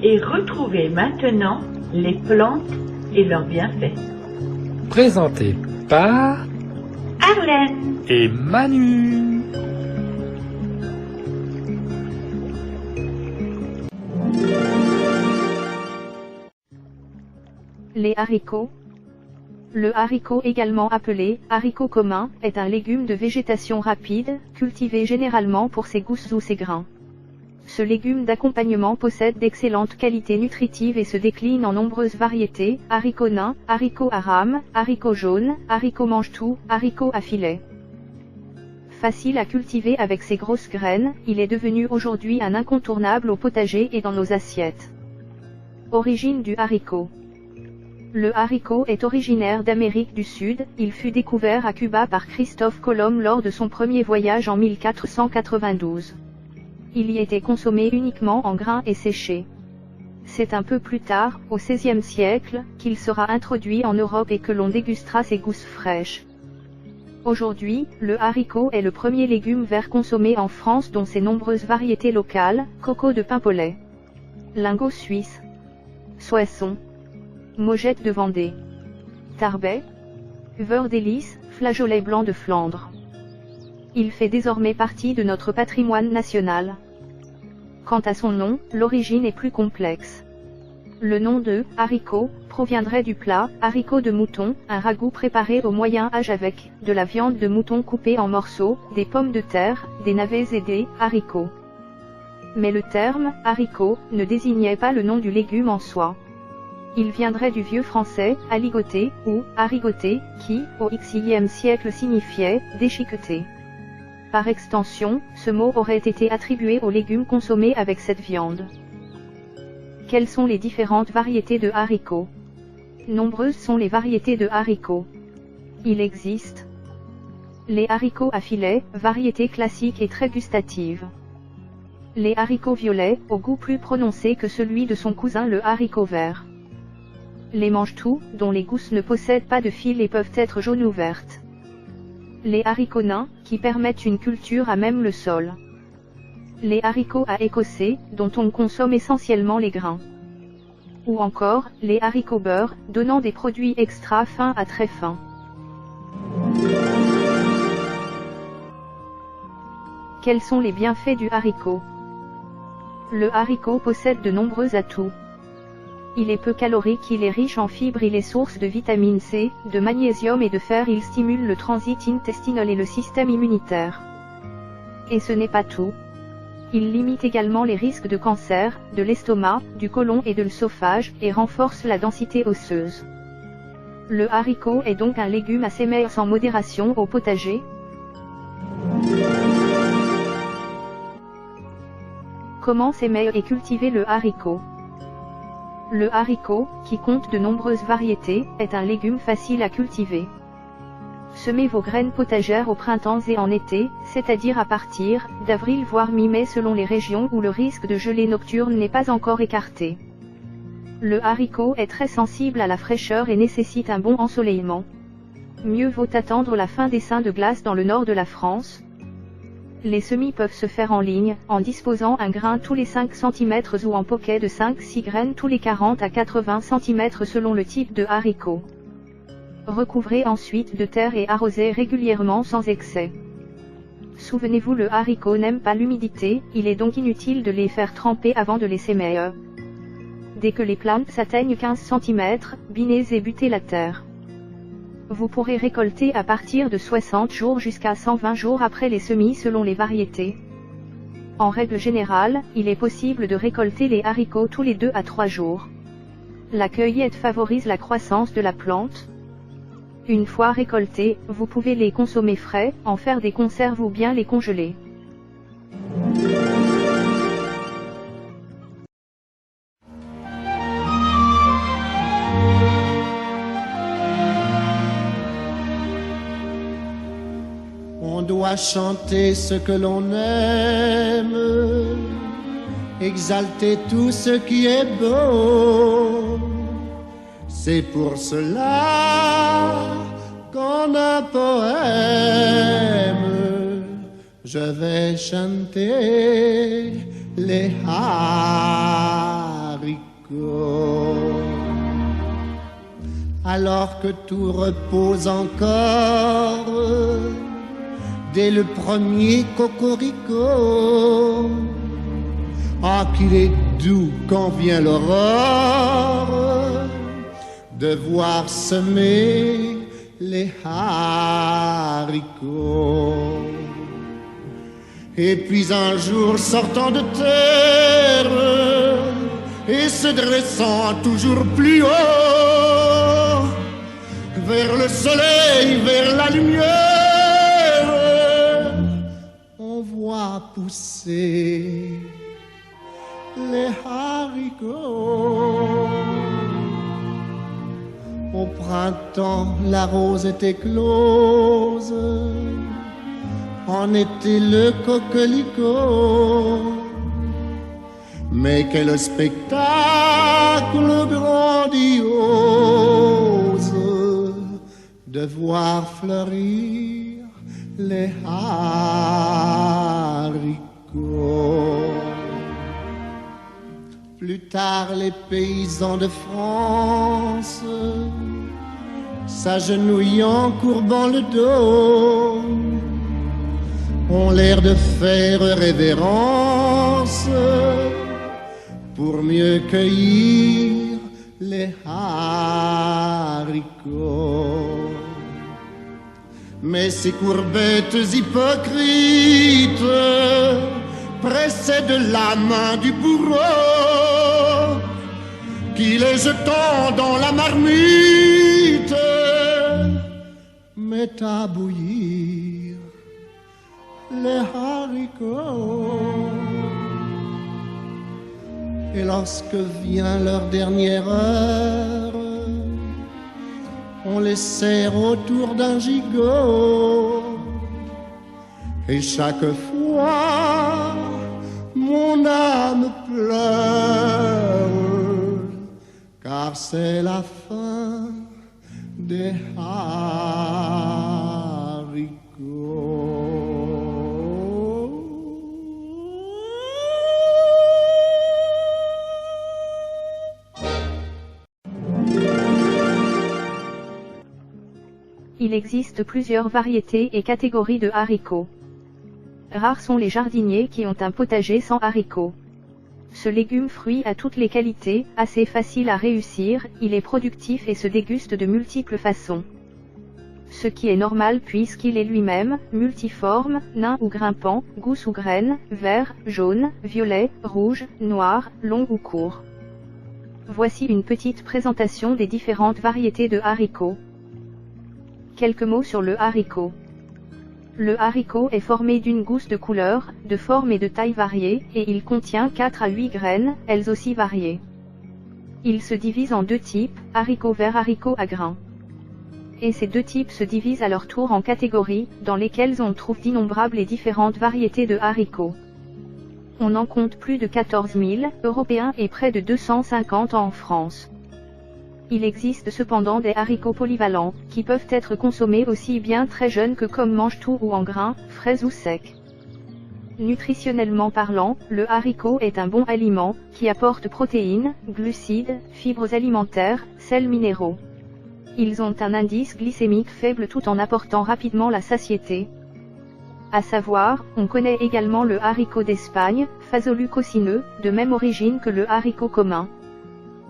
et retrouvez maintenant les plantes et leurs bienfaits. Présenté par Arlène et Manu. Les haricots. Le haricot, également appelé haricot commun, est un légume de végétation rapide, cultivé généralement pour ses gousses ou ses grains. Ce légume d'accompagnement possède d'excellentes qualités nutritives et se décline en nombreuses variétés: haricot nain, haricot à rame, haricot jaune, haricot mange-tout, haricot à filet. Facile à cultiver avec ses grosses graines, il est devenu aujourd'hui un incontournable au potager et dans nos assiettes. Origine du haricot. Le haricot est originaire d'Amérique du Sud, il fut découvert à Cuba par Christophe Colomb lors de son premier voyage en 1492. Il y était consommé uniquement en grains et séché. C'est un peu plus tard, au XVIe siècle, qu'il sera introduit en Europe et que l'on dégustera ses gousses fraîches. Aujourd'hui, le haricot est le premier légume vert consommé en France dont ses nombreuses variétés locales: coco de Paimpolais, lingot suisse, soissons, Mojette de Vendée, Tarbais, beurre d'élice, flageolet blanc de Flandre. Il fait désormais partie de notre patrimoine national. Quant à son nom, l'origine est plus complexe. Le nom de haricot proviendrait du plat haricot de mouton, un ragoût préparé au Moyen Âge avec de la viande de mouton coupée en morceaux, des pommes de terre, des navets et des haricots. Mais le terme haricot ne désignait pas le nom du légume en soi. Il viendrait du vieux français aligoté ou harigoté, qui, au XIe siècle signifiait déchiqueter. Par extension, ce mot aurait été attribué aux légumes consommés avec cette viande. Quelles sont les différentes variétés de haricots? Nombreuses sont les variétés de haricots. Il existe les haricots à filet, variété classique et très gustative. Les haricots violets, au goût plus prononcé que celui de son cousin le haricot vert. Les mange-tout, dont les gousses ne possèdent pas de fil et peuvent être jaunes ou vertes. Les haricots nains, qui permettent une culture à même le sol. Les haricots à écossais, dont on consomme essentiellement les grains. Ou encore, les haricots beurre, donnant des produits extra fins à très fins. Quels sont les bienfaits du haricot? Le haricot possède de nombreux atouts. Il est peu calorique, il est riche en fibres, il est source de vitamine C, de magnésium et de fer, il stimule le transit intestinal et le système immunitaire. Et ce n'est pas tout. Il limite également les risques de cancer, de l'estomac, du côlon et de l'œsophage, et renforce la densité osseuse. Le haricot est donc un légume à s'aimer sans modération au potager. Comment s'aimer et cultiver le haricot? Le haricot, qui compte de nombreuses variétés, est un légume facile à cultiver. Semez vos graines potagères au printemps et en été, c'est-à-dire à partir d'avril voire mi-mai selon les régions où le risque de gelée nocturne n'est pas encore écarté. Le haricot est très sensible à la fraîcheur et nécessite un bon ensoleillement. Mieux vaut attendre la fin des seins de glace dans le nord de la France. Les semis peuvent se faire en ligne, en disposant un grain tous les 5 cm ou en poquet de 5-6 graines tous les 40 à 80 cm selon le type de haricot. Recouvrez ensuite de terre et arrosez régulièrement sans excès. Souvenez-vous, le haricot n'aime pas l'humidité, il est donc inutile de les faire tremper avant de les semer. Dès que les plantes atteignent 15 cm, binez et butez la terre. Vous pourrez récolter à partir de 60 jours jusqu'à 120 jours après les semis selon les variétés. En règle générale, il est possible de récolter les haricots tous les 2 à 3 jours. La cueillette favorise la croissance de la plante. Une fois récoltés, vous pouvez les consommer frais, en faire des conserves ou bien les congeler. On doit chanter ce que l'on aime, exalter tout ce qui est beau. C'est pour cela qu'en un poème, je vais chanter les haricots. Alors que tout repose encore, dès le premier cocorico, ah qu'il est doux quand vient l'aurore, de voir semer les haricots. Et puis un jour sortant de terre et se dressant toujours plus haut, vers le soleil, vers la lumière, on voit pousser les haricots. Au printemps, la rose était close, en été le coquelicot. Mais quel spectacle grandiose de voir fleurir les haricots. Plus tard, les paysans de France, s'agenouillant, courbant le dos, ont l'air de faire révérence pour mieux cueillir les haricots. Mais ces courbettes hypocrites pressaient de la main du bourreau qui, les jetant dans la marmite, met à bouillir les haricots. Et lorsque vient leur dernière heure, on les serre autour d'un gigot. Et chaque fois, mon âme pleure, car c'est la fin des haricots. Il existe plusieurs variétés et catégories de haricots. Rares sont les jardiniers qui ont un potager sans haricots. Ce légume-fruit a toutes les qualités, assez facile à réussir, il est productif et se déguste de multiples façons. Ce qui est normal puisqu'il est lui-même, multiforme, nain ou grimpant, gousse ou graine, vert, jaune, violet, rouge, noir, long ou court. Voici une petite présentation des différentes variétés de haricots. Quelques mots sur le haricot. Le haricot est formé d'une gousse de couleur, de forme et de taille variées, et il contient 4 à 8 graines, elles aussi variées. Il se divise en deux types, haricot vert, haricot à grains. Et ces deux types se divisent à leur tour en catégories, dans lesquelles on trouve d'innombrables et différentes variétés de haricots. On en compte plus de 14 000, européens et près de 250 en France. Il existe cependant des haricots polyvalents, qui peuvent être consommés aussi bien très jeunes que comme mange-tout ou en grains, frais ou secs. Nutritionnellement parlant, le haricot est un bon aliment, qui apporte protéines, glucides, fibres alimentaires, sels minéraux. Ils ont un indice glycémique faible tout en apportant rapidement la satiété. À savoir, on connaît également le haricot d'Espagne, Phasolus cocineux, de même origine que le haricot commun.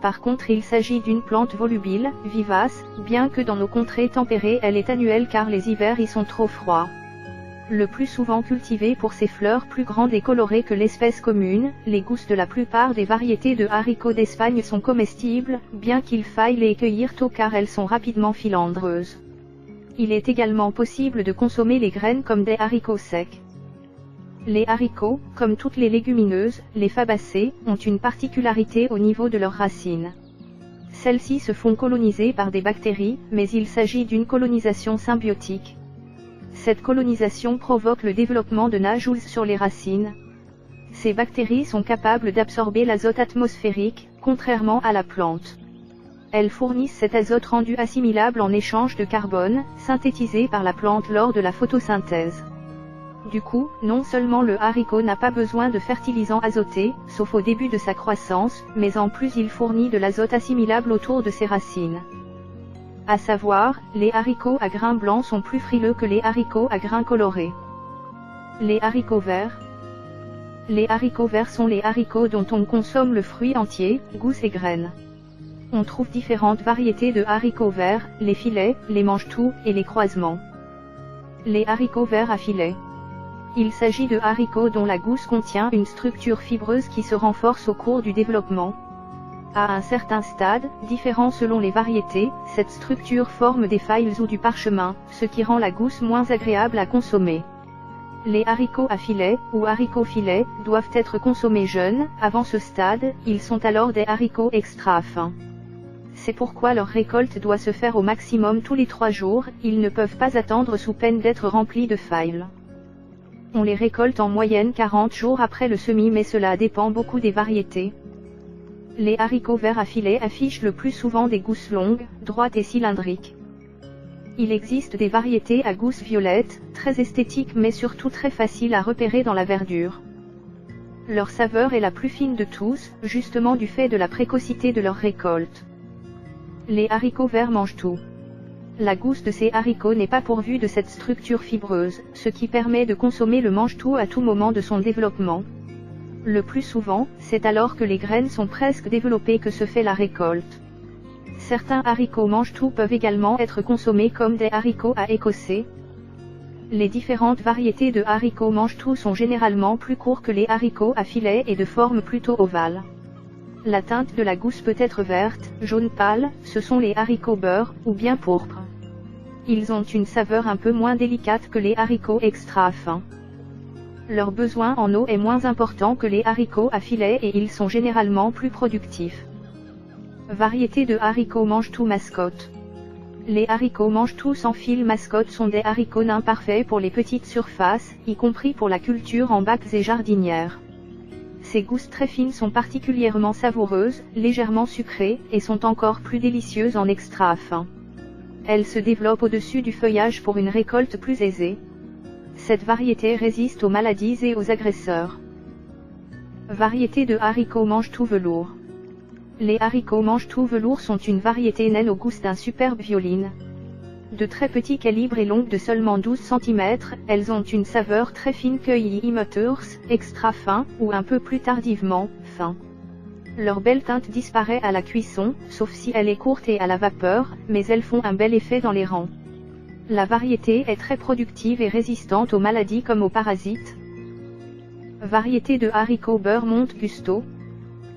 Par contre, il s'agit d'une plante volubile, vivace, bien que dans nos contrées tempérées elle est annuelle car les hivers y sont trop froids. Le plus souvent cultivée pour ses fleurs plus grandes et colorées que l'espèce commune, les gousses de la plupart des variétés de haricots d'Espagne sont comestibles, bien qu'il faille les cueillir tôt car elles sont rapidement filandreuses. Il est également possible de consommer les graines comme des haricots secs. Les haricots, comme toutes les légumineuses, les fabacées, ont une particularité au niveau de leurs racines. Celles-ci se font coloniser par des bactéries, mais il s'agit d'une colonisation symbiotique. Cette colonisation provoque le développement de nageouzes sur les racines. Ces bactéries sont capables d'absorber l'azote atmosphérique, contrairement à la plante. Elles fournissent cet azote rendu assimilable en échange de carbone, synthétisé par la plante lors de la photosynthèse. Du coup, non seulement le haricot n'a pas besoin de fertilisants azotés, sauf au début de sa croissance, mais en plus il fournit de l'azote assimilable autour de ses racines. À savoir, les haricots à grains blancs sont plus frileux que les haricots à grains colorés. Les haricots verts. Les haricots verts sont les haricots dont on consomme le fruit entier, gousses et graines. On trouve différentes variétés de haricots verts, les filets, les mange-tout, et les croisements. Les haricots verts à filet. Il s'agit de haricots dont la gousse contient une structure fibreuse qui se renforce au cours du développement. À un certain stade, différent selon les variétés, cette structure forme des failles ou du parchemin, ce qui rend la gousse moins agréable à consommer. Les haricots à filet, ou haricots filets, doivent être consommés jeunes. Avant ce stade, ils sont alors des haricots extra fins. C'est pourquoi leur récolte doit se faire au maximum tous les 3 jours, ils ne peuvent pas attendre sous peine d'être remplis de failles. On les récolte en moyenne 40 jours après le semis, mais cela dépend beaucoup des variétés. Les haricots verts à filet affichent le plus souvent des gousses longues, droites et cylindriques. Il existe des variétés à gousses violettes, très esthétiques mais surtout très faciles à repérer dans la verdure. Leur saveur est la plus fine de tous, justement du fait de la précocité de leur récolte. Les haricots verts mangent tout. La gousse de ces haricots n'est pas pourvue de cette structure fibreuse, ce qui permet de consommer le mange-tout à tout moment de son développement. Le plus souvent, c'est alors que les graines sont presque développées que se fait la récolte. Certains haricots mange-tout peuvent également être consommés comme des haricots à écossais. Les différentes variétés de haricots mange-tout sont généralement plus courts que les haricots à filet et de forme plutôt ovale. La teinte de la gousse peut être verte, jaune pâle, ce sont les haricots beurre, ou bien pourpre. Ils ont une saveur un peu moins délicate que les haricots extra fins. Leur besoin en eau est moins important que les haricots à filet et ils sont généralement plus productifs. Variété de haricots mange-tout mascotte. Les haricots mange-tout sans fil mascotte sont des haricots nains parfaits pour les petites surfaces, y compris pour la culture en bacs et jardinières. Ces gousses très fines sont particulièrement savoureuses, légèrement sucrées, et sont encore plus délicieuses en extra fin. Elles se développent au-dessus du feuillage pour une récolte plus aisée. Cette variété résiste aux maladies et aux agresseurs. Variété de haricots mange-tout velours. Les haricots mange-tout velours sont une variété naine au goût d'un superbe violine. De très petit calibre et longues de seulement 12 cm, elles ont une saveur très fine cueillie immatures, extra fin, ou un peu plus tardivement, fin. Leur belle teinte disparaît à la cuisson, sauf si elle est courte et à la vapeur, mais elles font un bel effet dans les rangs. La variété est très productive et résistante aux maladies comme aux parasites. Variété de haricots beurre Monte Gusto.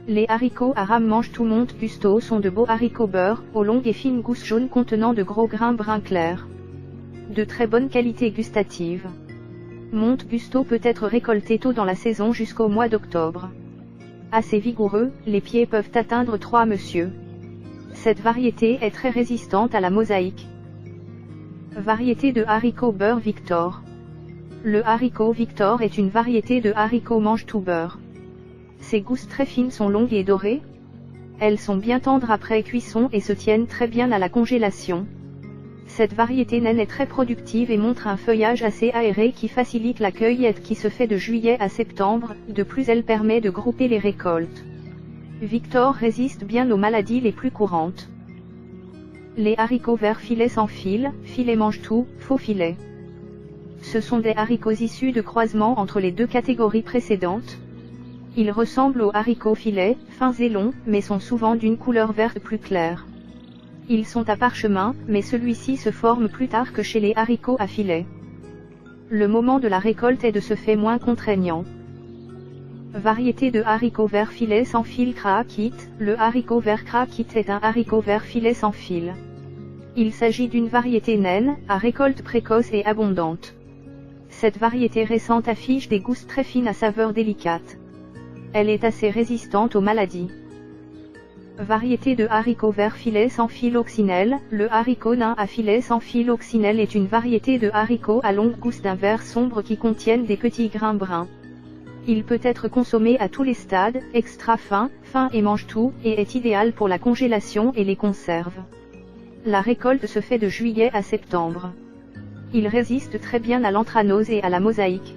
Les haricots à rame mange-tout Monte Gusto sont de beaux haricots beurre, aux longues et fines gousses jaunes contenant de gros grains brun clair. De très bonne qualité gustative. Monte Gusto peut être récolté tôt dans la saison jusqu'au mois d'octobre. Assez vigoureux, les pieds peuvent atteindre 3 messieurs. Cette variété est très résistante à la mosaïque. Variété de haricots beurre Victor. Le haricot Victor est une variété de haricots mange-tout beurre. Ses gousses très fines sont longues et dorées. Elles sont bien tendres après cuisson et se tiennent très bien à la congélation. Cette variété naine est très productive et montre un feuillage assez aéré qui facilite la cueillette qui se fait de juillet à septembre, de plus elle permet de grouper les récoltes. Victor résiste bien aux maladies les plus courantes. Les haricots verts filet sans fil, filet mange-tout, faux filet. Ce sont des haricots issus de croisements entre les deux catégories précédentes. Ils ressemblent aux haricots filets, fins et longs, mais sont souvent d'une couleur verte plus claire. Ils sont à parchemin, mais celui-ci se forme plus tard que chez les haricots à filet. Le moment de la récolte est de ce fait moins contraignant. Variété de haricots verts filet sans fil Kraakit. Le haricot vert Kraakit est un haricot vert filet sans fil. Il s'agit d'une variété naine, à récolte précoce et abondante. Cette variété récente affiche des gousses très fines à saveur délicate. Elle est assez résistante aux maladies. Variété de haricots vert filet sans fil Occinelle. Le haricot nain à filet sans fil Occinelle est une variété de haricots à longue gousse d'un vert sombre qui contiennent des petits grains bruns. Il peut être consommé à tous les stades, extra fin, fin et mange-tout, et est idéal pour la congélation et les conserves. La récolte se fait de juillet à septembre. Il résiste très bien à l'anthracnose et à la mosaïque.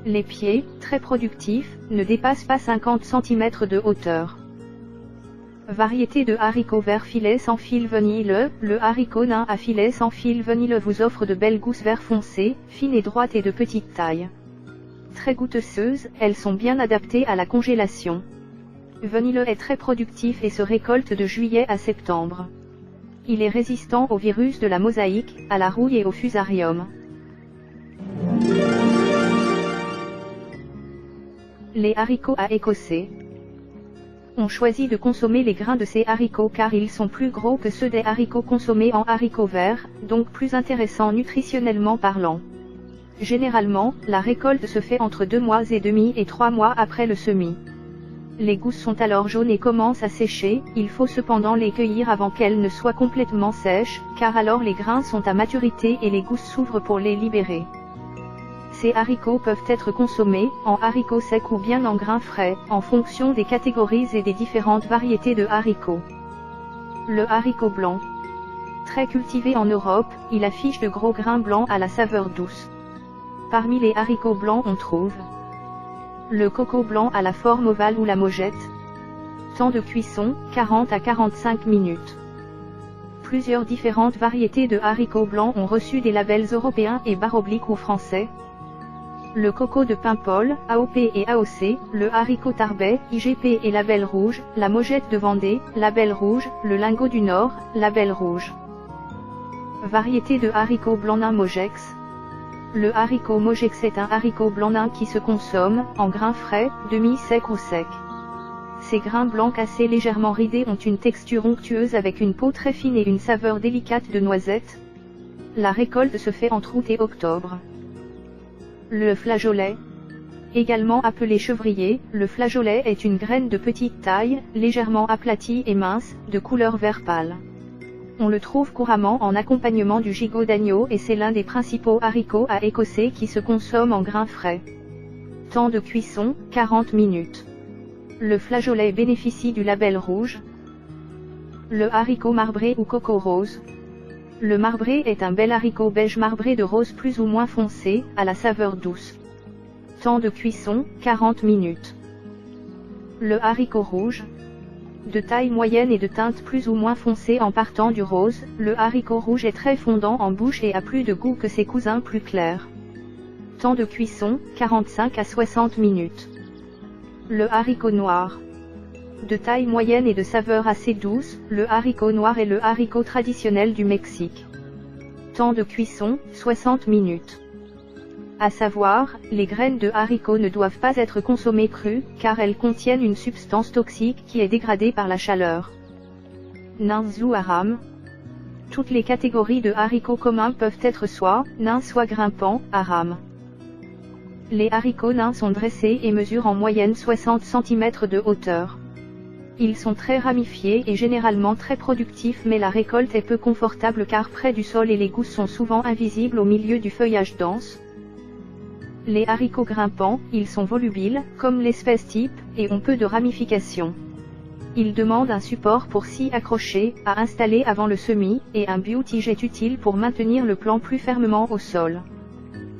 Les pieds, très productifs, ne dépassent pas 50 cm de hauteur. Variété de haricots verts filet sans fil vanille. Le haricot nain à filet sans fil vanille vous offre de belles gousses vert foncé, fines et droites et de petite taille. Très goûteuses, elles sont bien adaptées à la congélation. Vanille est très productif et se récolte de juillet à septembre. Il est résistant au virus de la mosaïque, à la rouille et au fusarium. Les haricots à écossais. On choisit de consommer les grains de ces haricots car ils sont plus gros que ceux des haricots consommés en haricots verts, donc plus intéressants nutritionnellement parlant. Généralement, la récolte se fait entre 2 mois et demi et 3 mois après le semis. Les gousses sont alors jaunes et commencent à sécher, il faut cependant les cueillir avant qu'elles ne soient complètement sèches, car alors les grains sont à maturité et les gousses s'ouvrent pour les libérer. Ces haricots peuvent être consommés, en haricots secs ou bien en grains frais, en fonction des catégories et des différentes variétés de haricots. Le haricot blanc. Très cultivé en Europe, il affiche de gros grains blancs à la saveur douce. Parmi les haricots blancs on trouve le coco blanc à la forme ovale ou la mojette. Temps de cuisson, 40 à 45 minutes. Plusieurs différentes variétés de haricots blancs ont reçu des labels européens et / ou français. Le coco de Paimpol, AOP et AOC, le haricot tarbais, IGP et label rouge, la mojette de Vendée, label rouge, le lingot du Nord, label rouge. Variété de haricots blancs nain Mogex. Le haricot Mogex est un haricot blanc nain qui se consomme, en grains frais, demi-secs ou secs. Ces grains blancs cassés légèrement ridés ont une texture onctueuse avec une peau très fine et une saveur délicate de noisette. La récolte se fait entre août et octobre. Le flageolet. Également appelé chevrier, le flageolet est une graine de petite taille, légèrement aplatie et mince, de couleur vert pâle. On le trouve couramment en accompagnement du gigot d'agneau et c'est l'un des principaux haricots à écossais qui se consomme en grains frais. Temps de cuisson, 40 minutes. Le flageolet bénéficie du label rouge. Le haricot marbré ou coco rose. Le marbré est un bel haricot beige marbré de rose plus ou moins foncé, à la saveur douce. Temps de cuisson, 40 minutes. Le haricot rouge. De taille moyenne et de teinte plus ou moins foncée en partant du rose, le haricot rouge est très fondant en bouche et a plus de goût que ses cousins plus clairs. Temps de cuisson, 45 à 60 minutes. Le haricot noir. De taille moyenne et de saveur assez douce, le haricot noir est le haricot traditionnel du Mexique. Temps de cuisson, 60 minutes. À savoir, les graines de haricots ne doivent pas être consommées crues, car elles contiennent une substance toxique qui est dégradée par la chaleur. Nains ou aram. Toutes les catégories de haricots communs peuvent être soit nains soit grimpants, aram. Les haricots nains sont dressés et mesurent en moyenne 60 cm de hauteur. Ils sont très ramifiés et généralement très productifs mais la récolte est peu confortable car près du sol et les gousses sont souvent invisibles au milieu du feuillage dense. Les haricots grimpants, ils sont volubiles, comme l'espèce type, et ont peu de ramifications. Ils demandent un support pour s'y accrocher, à installer avant le semis, et un biou-tige est utile pour maintenir le plant plus fermement au sol.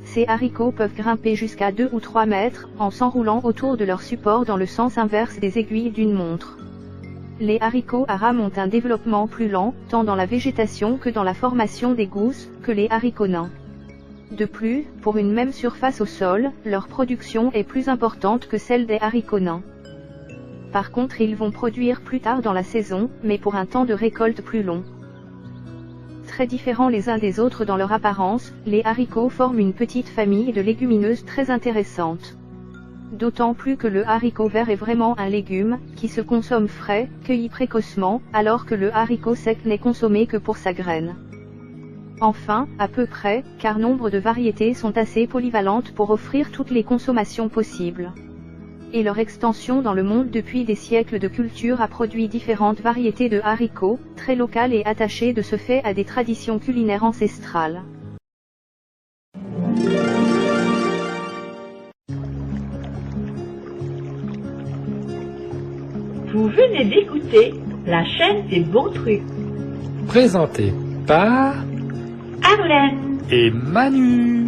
Ces haricots peuvent grimper jusqu'à 2 ou 3 mètres, en s'enroulant autour de leur support dans le sens inverse des aiguilles d'une montre. Les haricots à rames ont un développement plus lent, tant dans la végétation que dans la formation des gousses, que les haricots nains. De plus, pour une même surface au sol, leur production est plus importante que celle des haricots nains. Par contre, ils vont produire plus tard dans la saison, mais pour un temps de récolte plus long. Très différents les uns des autres dans leur apparence, les haricots forment une petite famille de légumineuses très intéressante. D'autant plus que le haricot vert est vraiment un légume, qui se consomme frais, cueilli précocement, alors que le haricot sec n'est consommé que pour sa graine. Enfin, à peu près, car nombre de variétés sont assez polyvalentes pour offrir toutes les consommations possibles. Et leur extension dans le monde depuis des siècles de culture a produit différentes variétés de haricots, très locales et attachées de ce fait à des traditions culinaires ancestrales. Vous venez d'écouter la chaîne des bons trucs. Présenté par Arlène et Manu.